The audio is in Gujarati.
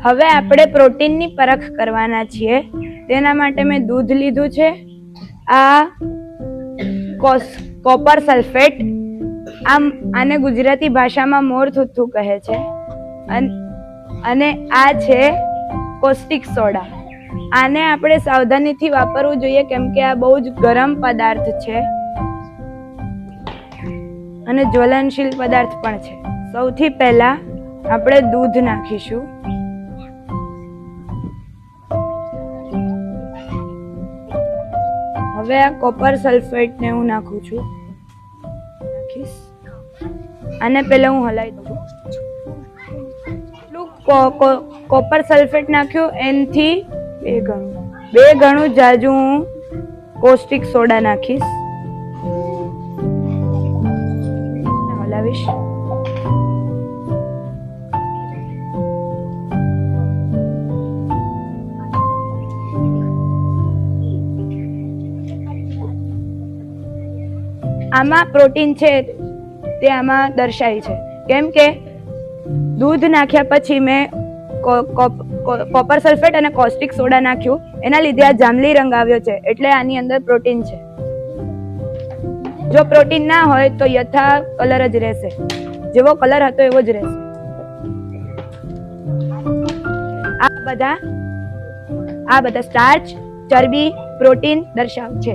હવે આપણે પ્રોટીનની પરખ કરવાના છીએ. તેના માટે મેં દૂધ લીધું છે. આ કોપર સલ્ફેટ, આને ગુજરાતી ભાષામાં મોર થુથ્થું કહે છે. અને આ છે કોસ્ટિક સોડા. આને આપણે સાવધાનીથી વાપરવું જોઈએ કેમ કે આ બહુ જ ગરમ પદાર્થ છે અને જ્વલનશીલ પદાર્થ પણ છે. સૌથી પહેલા આપણે દૂધ નાખીશું. હવે આ કોપર સલ્ફેટ ને હું નાખું છું. આને પહેલા હું હલાવી દઉં. કોપર સલ્ફેટ નાખ્યું એનાથી 2 ગણું જાજુ હું કોસ્ટિક સોડા નાખીશ. હલાવીશ. આમાં પ્રોટીન છે તે આમાં દર્શાવી છે કેમ કે દૂધ નાખ્યા પછી મેં કોપર સલ્ફેટ અને કોસ્ટિક સોડા નાખ્યું, એના લીધે આ જાંબલી રંગ આવ્યો છે, એટલે આની અંદર પ્રોટીન છે. જો પ્રોટીન ના હોય તો યથા કલર જ રહેશે, જેવો કલર હતો એવો જ રહેશે. આ બધા સ્ટાર્ચ, ચરબી, પ્રોટીન દર્શાવે છે.